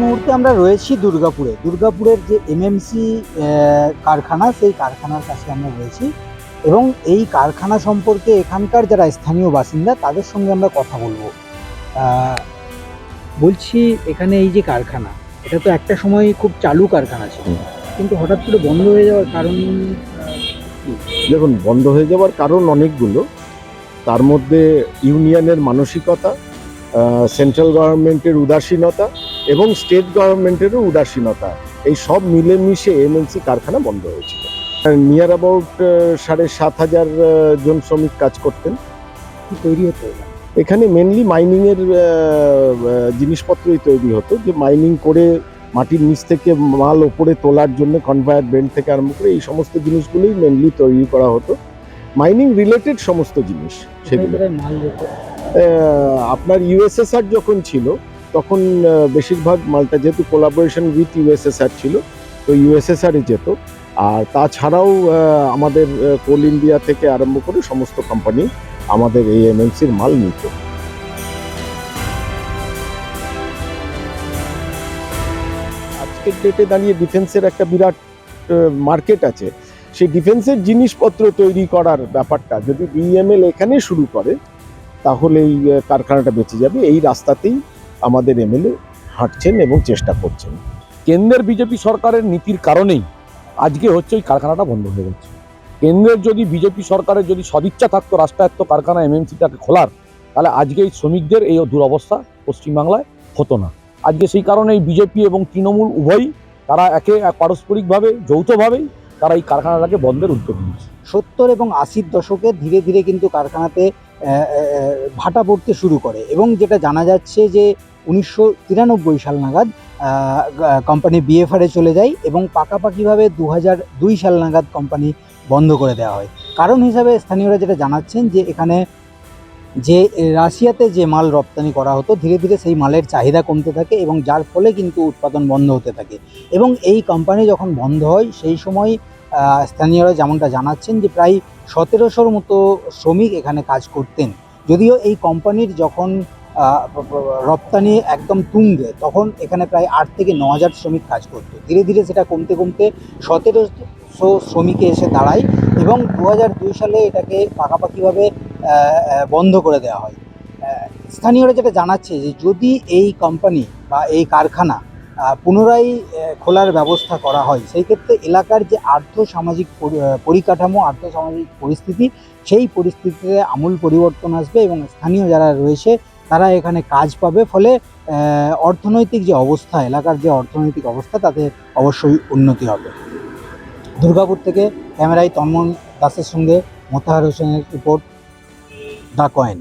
মুহূর্তে আমরা রয়েছি দুর্গাপুরে। দুর্গাপুরের যে এমএমসি কারখানা, সেই কারখানার কাছে আমরা রয়েছি এবং এই কারখানা সম্পর্কে এখানকার যারা স্থানীয় বাসিন্দা তাদের সঙ্গে আমরা কথা বলবো। বলছি, এখানে এই যে কারখানা, এটা তো একটা সময় খুব চালু কারখানা ছিল, কিন্তু হঠাৎ করে বন্ধ হয়ে যাওয়ার কারণ কি? দেখুন, বন্ধ হয়ে যাওয়ার কারণ অনেকগুলো। তার মধ্যে ইউনিয়নের মানসিকতা, সেন্ট্রাল গভর্নমেন্টের উদাসীনতা এবং স্টেট গভর্নমেন্টেরও উদাসীনতা, এই সব মিলেমিশে এমএনসি কারখানা বন্ধ হয়েছিল। নিয়ার অ্যাবাউট 7,500 জন শ্রমিক কাজ করতেন। কি তৈরি হতো? এখানে মেনলি মাইনিংয়ের জিনিসপত্রই তৈরি হতো, যে মাইনিং করে মাটির নিচ থেকে মাল ওপরে তোলার জন্য কনভেয়ার বেল্ট থেকে আরম্ভ করে এই সমস্ত জিনিসগুলোই মেনলি তৈরি করা হতো। মাইনিং রিলেটেড সমস্ত জিনিস সেগুলো। আপনার ইউএসএসআর যখন ছিল তখন বেশিরভাগ মালটা, যেহেতু কোলাবোরেশন উইথ ইউএসএসআর ছিল, তো ইউএসএসআরে যেত। আর তাছাড়াও আমাদের কোল ইন্ডিয়া থেকে আরম্ভ করে সমস্ত কোম্পানি আমাদের এই এমএনসির মাল নিত। আজকের ডেটে দাঁড়িয়ে ডিফেন্সের একটা বিরাট মার্কেট আছে। সেই ডিফেন্সের জিনিসপত্র তৈরি করার ব্যাপারটা যদি বিএমএল এখানে শুরু করে, তাহলে এই কারখানাটা বেঁচে যাবে। এই রাস্তাতেই আমাদের এমএলএ হাঁটছেন এবং চেষ্টা করছেন। কেন্দ্রের বিজেপি সরকারের নীতির কারণেই আজকে হচ্ছে ওই কারখানাটা বন্ধ হয়ে যাচ্ছে। কেন্দ্রের যদি বিজেপি সরকারের যদি সদিচ্ছা থাকতো রাষ্ট্রায়ত্ত কারখানা এমএমসিটাকে খোলার, তাহলে আজকে এই শ্রমিকদের এই দুরবস্থা পশ্চিমবাংলায় হতো না। আজকে সেই কারণেই বিজেপি এবং তৃণমূল উভয়ই তারা পারস্পরিকভাবে যৌথভাবেই তারা এই কারখানাটাকে বন্ধের উদ্যোগ নিয়েছে। 70 এবং 80-র দশকে ধীরে ধীরে কিন্তু কারখানাতে ভাটা পড়তে শুরু করে এবং যেটা জানা যাচ্ছে যে 1993 সাল নাগাদ কোম্পানি বিএফআরে চলে যায় এবং পাকাপাকিভাবে 2002 সাল নাগাদ কোম্পানি বন্ধ করে দেওয়া হয়। কারণ হিসাবে স্থানীয়রা যেটা জানাচ্ছেন যে এখানে যে রাশিয়াতে যে মাল রপ্তানি করা হতো, ধীরে ধীরে সেই মালের চাহিদা কমতে থাকে এবং যার ফলে কিন্তু উৎপাদন বন্ধ হতে থাকে এবং এই কোম্পানি যখন বন্ধ হয় সেই সময় স্থানীয়রা যেমনটা জানাচ্ছেন যে প্রায় 1700-র মতো শ্রমিক এখানে কাজ করতেন। যদিও এই কোম্পানির যখন রপ্তানি একদম তুঙ্গে, তখন এখানে প্রায় 8 থেকে 9,000 শ্রমিক কাজ করতো। ধীরে ধীরে সেটা কমতে কমতে 1700 শ্রমিকে এসে দাঁড়ায় এবং 2002 সালে এটাকে পাকাপাকিভাবে বন্ধ করে দেওয়া হয়। স্থানীয়রা যেটা জানাচ্ছে যে যদি এই কোম্পানি বা এই কারখানা পুনরায় খোলার ব্যবস্থা করা হয়, সেই ক্ষেত্রে এলাকার যে আর্থসামাজিক পরিকাঠামো, আর্থসামাজিক পরিস্থিতি, সেই পরিস্থিতিতে আমূল পরিবর্তন আসবে এবং স্থানীয় যারা রয়েছে তারা এখানে কাজ পাবে। ফলে অর্থনৈতিক যে অবস্থা, এলাকার যে অর্থনৈতিক অবস্থা, তাতে অবশ্যই উন্নতি হবে। দুর্গাপুর থেকে ক্যামেরায় তন্ময় দাসের সঙ্গে মোতাহার হোসেনের রিপোর্ট, দ্য কয়েন।